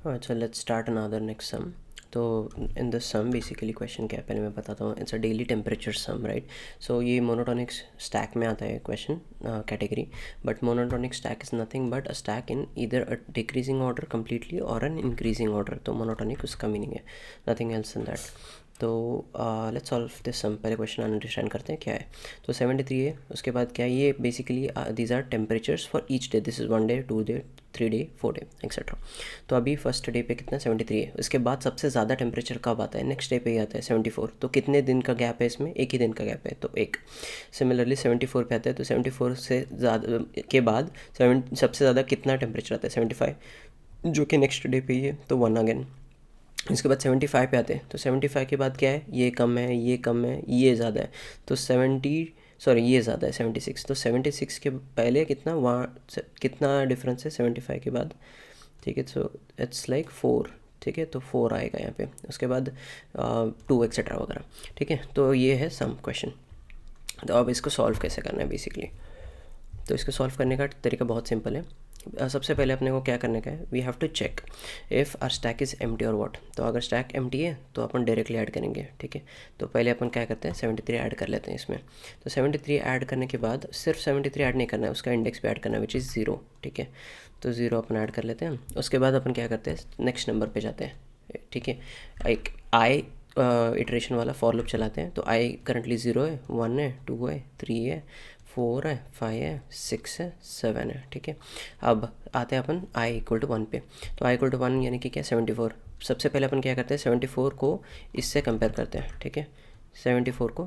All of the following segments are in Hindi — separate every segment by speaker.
Speaker 1: अच्छा, let's start another next sum. तो in the sum basically question क्या है पहले मैं बताता हूँ। It's a daily temperature sum, right. So ये मोनोटोनिक स्टैक में आता है question category, but monotonic stack is nothing but a stack in either a decreasing order completely और एन इंक्रीजिंग ऑर्डर। तो मोनोटोनिक उसका मीनिंग है, नथिंग एल्स इन दैट। तो लेट्स सॉल्व दिस सम। पहले क्वेश्चन अंडरस्टैंड करते हैं क्या है। तो 73 है, उसके बाद क्या है, ये basically these are temperatures for each day. This is 1 day, 2 day, 3 day, 4 day etcetera. तो अभी फर्स्ट डे पे कितना 73 है। उसके बाद सबसे ज़्यादा टेम्परेचर कब आता है, नेक्स्ट डे पे ही आता है 74। तो कितने दिन का गैप है इसमें, एक ही दिन का गैप है, तो एक। सिमिलरली 74 पे आता है, तो 74 से ज़्यादा के बाद सबसे ज़्यादा कितना टेम्परेचर आता है 75, जो कि नेक्स्ट डे पे ही है, तो 1 अगेन। इसके बाद 75 पे आते हैं, तो 75 के बाद क्या है, ये कम है, ये कम है, ये ज़्यादा है, तो 70 ये ज़्यादा है 76। तो 76 के पहले कितना, वहाँ कितना डिफरेंस है 75 के बाद, ठीक है। सो इट्स लाइक 4, ठीक है, तो 4 आएगा यहाँ पे। उसके बाद 2 एक्सेट्रा वगैरह, ठीक है। तो ये है सम क्वेश्चन। तो अब इसको सॉल्व कैसे करना है बेसिकली। तो इसको सॉल्व करने का तरीका बहुत सिंपल है। सबसे पहले अपने को क्या करने का है, we have to check if our stack is empty और व्हाट। तो अगर स्टैक एम्प्टी है तो अपन डायरेक्टली ऐड करेंगे, ठीक है। तो पहले अपन क्या करते हैं, 73 ऐड कर लेते हैं इसमें। तो 73 ऐड करने के बाद सिर्फ 73 ऐड नहीं करना है, उसका इंडेक्स भी ऐड करना है, विच इज़ 0, ठीक है। तो 0 अपन ऐड कर लेते हैं। उसके बाद अपन क्या करते हैं, नेक्स्ट नंबर पर जाते हैं, ठीक है। एक आई इटरेशन वाला फॉर लूप चलाते हैं। तो आई करंटली 0 है, 1 है, 2 है, 3 है, 4 है, 5 है, 6 है, 7 है, ठीक है। अब आते हैं अपन आई इक्वल टू 1 पे। तो आई इक्वल टू 1 यानी कि क्या, 74। सबसे पहले अपन क्या करते हैं, 74 को इससे कंपेयर करते हैं, ठीक है। 74 को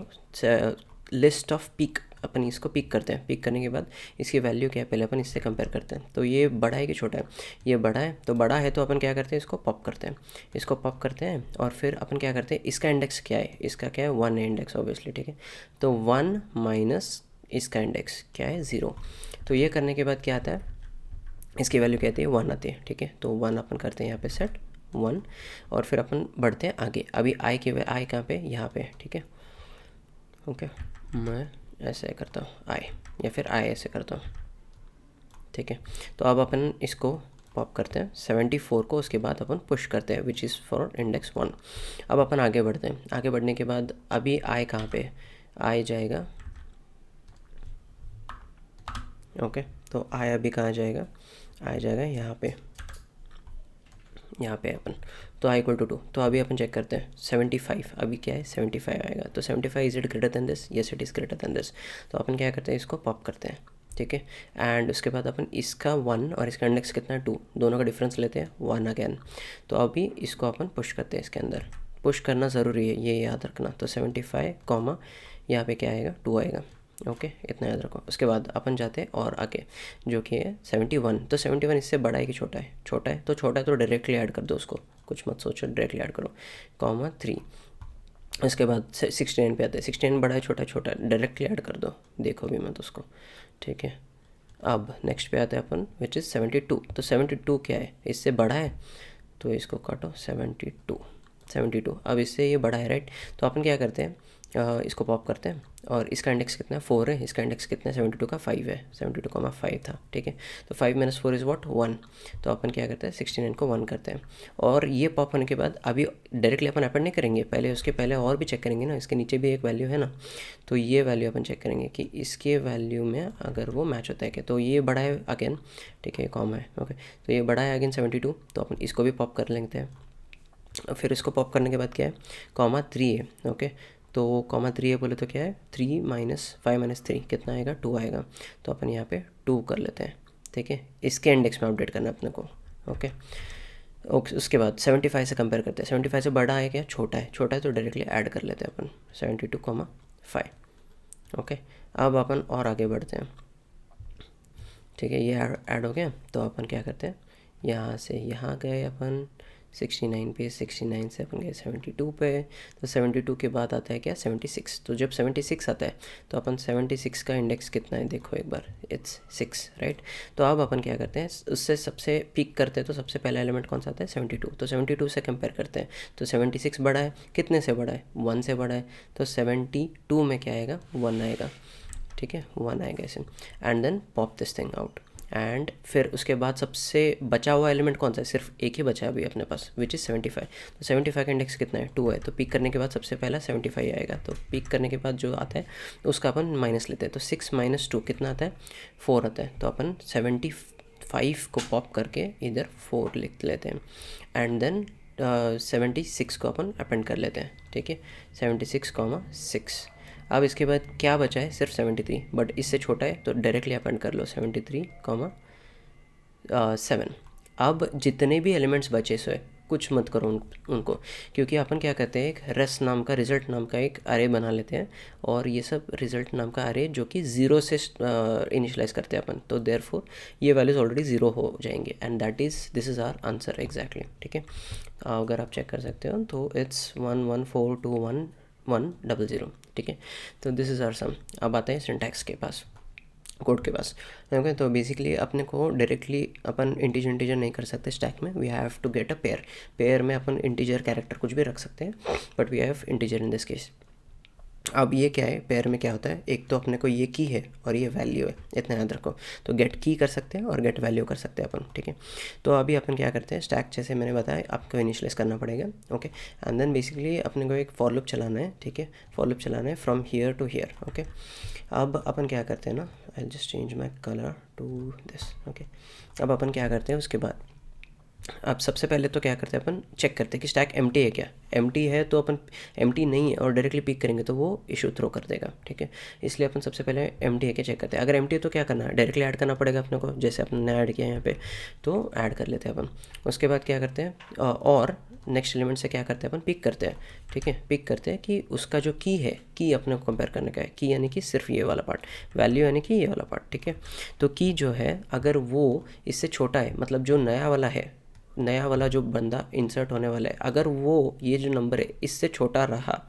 Speaker 1: लिस्ट ऑफ पीक, अपन इसको पीक करते हैं। पीक करने के बाद इसकी वैल्यू क्या है, पहले अपन इससे कंपेयर करते हैं। तो ये बड़ा है कि छोटा है, ये बड़ा है, तो बड़ा है तो अपन क्या करते हैं, इसको पॉप करते हैं। इसको पॉप करते हैं और फिर अपन क्या करते हैं, इसका इंडेक्स क्या है, इसका क्या है 1 है इंडेक्स ऑब्वियसली, ठीक है। तो 1 माइनस इसका इंडेक्स क्या है 0। तो ये करने के बाद क्या आता है, इसकी वैल्यू कहती है 1 आती है, ठीक है। तो 1 अपन करते हैं यहाँ पे सेट 1, और फिर अपन बढ़ते हैं आगे। अभी आई कहाँ पे, यहाँ पे, ठीक है। ओके, मैं ऐसे करता हूँ आई, या फिर आई ऐसे करता हूँ, ठीक है। तो अब अपन इसको पॉप करते हैं 74 को, उसके बाद अपन पुश करते हैं विच इज़ फॉर इंडेक्स 1। अब अपन आगे बढ़ते हैं। आगे बढ़ने के बाद अभी आई कहाँ पे, आई जाएगा, ओके। तो आई अभी कहाँ जाएगा, आई जाएगा यहाँ पे, यहाँ पे अपन। तो आई इक्वल टू 2। तो अभी अपन चेक करते हैं 75, अभी क्या है 75 आएगा। तो 75 is it greater than this, yes it is greater than this. तो अपन क्या करते हैं, इसको पॉप करते हैं, ठीक है। एंड उसके बाद अपन इसका 1 और इसका इंडेक्स कितना है 2, दोनों का डिफरेंस लेते हैं 1 अगेन। तो अभी इसको अपन पुश करते हैं इसके अंदर। पुश करना ज़रूरी है, ये याद रखना। तो 75 कॉमा यहाँ पे क्या आएगा 2 आएगा, ओके, इतना याद रखो। उसके बाद अपन जाते हैं और आगे, जो कि है 71। तो 71 इससे बड़ा है कि छोटा है, छोटा है। तो छोटा है तो डायरेक्टली ऐड कर दो उसको, कुछ मत सोचो, डायरेक्टली ऐड करो, कॉमा 3। उसके बाद 69 पे आते हैं। 69 बड़ा है, छोटा है, छोटा है, डायरेक्टली ऐड कर दो, देखो भी मत उसको, ठीक है। अब नेक्स्ट पे आते हैं अपन विच इज़ 72। तो 72 क्या है, इससे बड़ा है, तो इसको काटो 72, 72। अब इससे ये बड़ा है, राइट। तो अपन क्या करते हैं, इसको पॉप करते हैं, और इसका इंडेक्स कितना है 4 है, इसका इंडेक्स कितना है 72 का 5 है, 72,5 था, ठीक है। तो 5 माइनस 4 इज़ व्हाट 1। तो अपन क्या करते हैं 69 को 1 करते हैं। और ये पॉप होने के बाद अभी डायरेक्टली अपन अपेंड नहीं करेंगे, पहले उसके पहले और भी चेक करेंगे ना, इसके नीचे भी एक वैल्यू है ना। तो ये वैल्यू अपन चेक करेंगे कि इसके वैल्यू में अगर वो मैच होता है क्या। तो ये बड़ा है अगेन, ठीक है, कॉम है, ओके। तो ये बड़ा है अगेन 72, तो अपन इसको भी पॉप कर लेते हैं। फिर इसको पॉप करने के बाद क्या है, कॉमा 3 है, ओके। तो कॉमा 3 है बोले तो क्या है 3 माइनस 5 माइनस 3 कितना आएगा 2 आएगा। तो अपन यहाँ पे 2 कर लेते हैं, ठीक है। इसके इंडेक्स में अपडेट करना है अपने को, ओके। उसके बाद 75 से कंपेयर करते हैं। 75 से बड़ा है क्या, छोटा है, छोटा है तो डायरेक्टली ऐड कर लेते हैं अपन 72,5, ओके। अब अपन और आगे बढ़ते हैं, ठीक है। ये ऐड हो गया। तो अपन क्या करते हैं, यहाँ से यहाँ गए अपन 69 पे, 69 से अपन गए 72 पे। तो 72 के बाद आता है क्या 76। तो जब 76 आता है तो अपन 76 का इंडेक्स कितना है देखो एक बार, इट्स 6, राइट। तो अब अपन क्या करते हैं, उससे सबसे पिक करते हैं। तो सबसे पहला एलिमेंट कौन सा आता है 72। तो 72 से कंपेयर करते हैं। तो 76 बड़ा है, कितने से बड़ा है 1 से बड़ा है। तो 72 में क्या आएगा 1 आएगा, ठीक है, 1 आएगा इसे। And then pop this thing out. And फिर उसके बाद सबसे बचा हुआ एलिमेंट कौन सा है, सिर्फ एक ही बचा है अभी अपने पास, विच इज़ 75। तो 75 का इंडेक्स कितना है, 2 है, तो पिक करने के बाद सबसे पहला 75 आएगा, तो पिक करने के बाद जो आता है उसका अपन माइनस लेते हैं, तो 6 - 2 कितना आता है, 4 आता है, तो अपन 75 को पॉप करके इधर 4 लिख लेते हैं, एंड देन 76 को अपन अपेंड कर लेते हैं, ठीक है, 76, 6। अब इसके बाद क्या बचा है, सिर्फ 73, बट इससे छोटा है तो डायरेक्टली अपेंड कर लो 73, 7। अब जितने भी एलिमेंट्स बचे सो है कुछ मत करो उनको, क्योंकि अपन क्या करते हैं, एक रेस नाम का, रिजल्ट नाम का एक अरे बना लेते हैं, और ये सब रिजल्ट नाम का अरे जो कि 0 से इनिशलाइज करते हैं अपन, तो देयरफॉर ये वैल्यूज़ ऑलरेडी 0 हो जाएंगे, and this is our answer exactly, ठीक है। अगर आप चेक कर सकते हो तो इट्स 11421 ठीक है। तो दिस इज़ आवर सम। अब आते हैं सिंटैक्स के पास, कोड के पास, ओके। तो बेसिकली अपने को डायरेक्टली अपन इंटीजर नहीं कर सकते स्टैक में, we have to get a pair में अपन इंटीजर कैरेक्टर कुछ भी रख सकते हैं, but we have integer in this case. अब ये क्या है, पेयर में क्या होता है, एक तो अपने को ये की है और ये वैल्यू है, इतना याद रखो। तो गेट की कर सकते हैं और गेट वैल्यू कर सकते हैं अपन, ठीक है। तो अभी अपन क्या करते हैं, स्टैक जैसे मैंने बताया आपको इनिशियलाइज करना पड़ेगा, ओके। एंड देन बेसिकली अपने को एक फॉर लूप चलाना है, ठीक है, फॉर लूप चलाना है from here to here, okay. अब अपन क्या करते हैं ना, I just change my colour to this, okay. अब अपन क्या करते हैं उसके बाद, अब सबसे पहले तो क्या करते हैं अपन, चेक करते हैं कि स्टैक एम्प्टी है क्या, एम्प्टी है तो अपन, एम्प्टी नहीं है और डायरेक्टली पिक करेंगे तो वो इशू थ्रो कर देगा, ठीक है। इसलिए अपन सबसे पहले एम्प्टी है क्या चेक करते हैं, अगर एम्प्टी है तो क्या करना है, डायरेक्टली ऐड करना पड़ेगा अपने को, जैसे अपन ने ऐड किया यहाँ पे, तो ऐड कर लेते हैं अपन। उसके बाद क्या करते हैं, और नेक्स्ट एलिमेंट से क्या करते हैं अपन, पिक करते हैं, ठीक है, पिक करते हैं कि उसका जो की है, की अपने को कंपेयर करने का है, की यानी कि सिर्फ ये वाला पार्ट, वैल्यू यानी कि ये वाला पार्ट, ठीक है। तो की जो है अगर वो इससे छोटा है, मतलब जो नया वाला जो बंदा इंसर्ट होने वाला है, अगर वो ये जो नंबर है इससे छोटा रहा,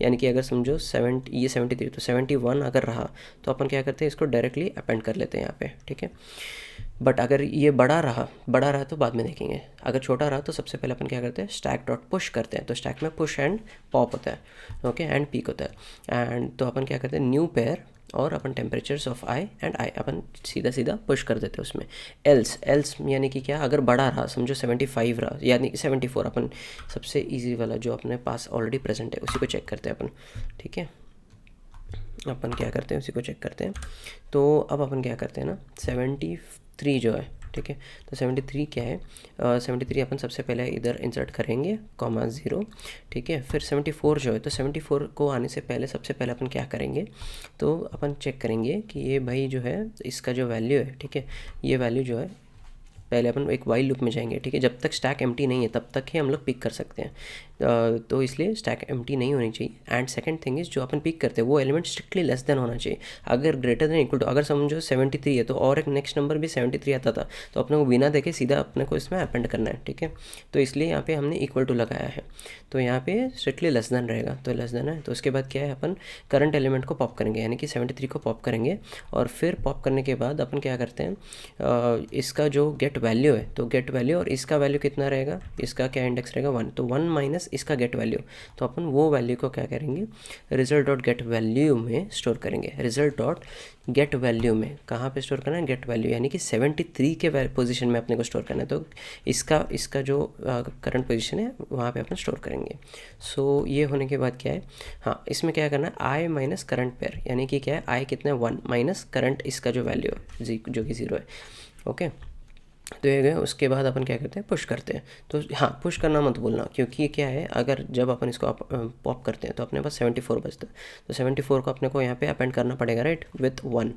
Speaker 1: यानी कि अगर समझो 73 तो 71 अगर रहा, तो अपन क्या करते हैं, इसको डायरेक्टली अपेंड कर लेते हैं यहाँ पे, ठीक है। बट अगर ये बड़ा रहा तो बाद में देखेंगे, अगर छोटा रहा तो सबसे पहले अपन क्या करते हैं, स्टैक डॉट पुश करते हैं, तो स्टैक में पुश एंड पॉप होता है, ओके, एंड पीक होता है, एंड तो अपन क्या करते हैं, न्यू पेयर, और अपन temperatures of i and i अपन सीधा पुश कर देते हैं उसमें। एल्स यानी कि क्या, अगर बड़ा रहा, समझो 75 रहा, यानी कि 74, अपन सबसे इजी वाला जो अपने पास ऑलरेडी प्रेजेंट है उसी को चेक करते हैं अपन, ठीक है। अपन क्या करते हैं, उसी को चेक करते हैं। तो अब अपन क्या करते हैं ना, 73 जो है, ठीक है, तो 73 क्या है, 73 अपन सबसे पहले इधर इंसर्ट करेंगे, (0), ठीक है। फिर 74 जो है, तो 74 को आने से पहले सबसे पहले अपन क्या करेंगे, तो अपन चेक करेंगे कि ये भाई जो है इसका जो वैल्यू है, ठीक है, ये वैल्यू जो है, पहले अपन एक वाइल लूप में जाएंगे, ठीक है, जब तक स्टैक एम्प्टी नहीं है तब तक ही हम लोग पिक कर सकते हैं, तो इसलिए स्टैक एम्प्टी नहीं होनी चाहिए। एंड सेकंड थिंग इज़, जो अपन पिक करते हैं वो एलिमेंट स्ट्रिक्टली लेस देन होना चाहिए, अगर ग्रेटर देन इक्वल टू, अगर समझो 73 है तो और एक नेक्स्ट नंबर भी 73 आता था, तो अपने को बिना देखे सीधा अपने को इसमें अपेंड करना है, ठीक है। तो इसलिए यहाँ पे हमने इक्वल टू लगाया है, तो यहाँ पे स्ट्रिक्टली लेस देन रहेगा, तो लेस देन है, तो उसके बाद क्या है, अपन करंट एलिमेंट को पॉप करेंगे, यानी कि 73 को पॉप करेंगे, और फिर पॉप करने के बाद अपन क्या करते हैं, इसका जो गेट वैल्यू है, तो गेट वैल्यू और इसका वैल्यू कितना रहेगा, इसका क्या इंडेक्स रहेगा 1, तो 1 माइनस इसका गेट वैल्यू, तो अपन वो वैल्यू को क्या करेंगे, रिजल्ट डॉट गेट वैल्यू में स्टोर करेंगे। रिजल्ट डॉट गेट वैल्यू में कहाँ पे स्टोर करना है, गेट वैल्यू यानी कि 73 के पोजीशन में अपने को स्टोर करना है, तो इसका जो करंट पोजीशन है वहाँ पे अपन स्टोर करेंगे। सो ये होने के बाद क्या है, हाँ, इसमें क्या करना है, आई माइनस करंट पेयर, यानी कि क्या है, आई कितना है 1 माइनस करंट इसका जो वैल्यू है जो कि 0 है, ओके। तो ये गए, उसके बाद अपन क्या करते हैं, पुश करते हैं। तो हाँ, पुश करना मत भूलना, क्योंकि क्या है, अगर जब अपन इसको पॉप करते हैं तो अपने पास 74 बचता है, तो 74 को अपने को यहाँ पे अपेंड करना पड़ेगा, right, with 1,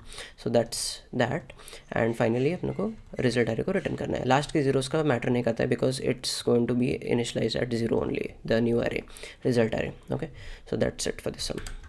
Speaker 1: so that's that. And finally अपने को रिजल्ट एरे को रिटर्न करना है। लास्ट के जीरोस का मैटर नहीं करता है, because it's going to be initialise at 0 only, the new array, result array, okay. So that's it for this some.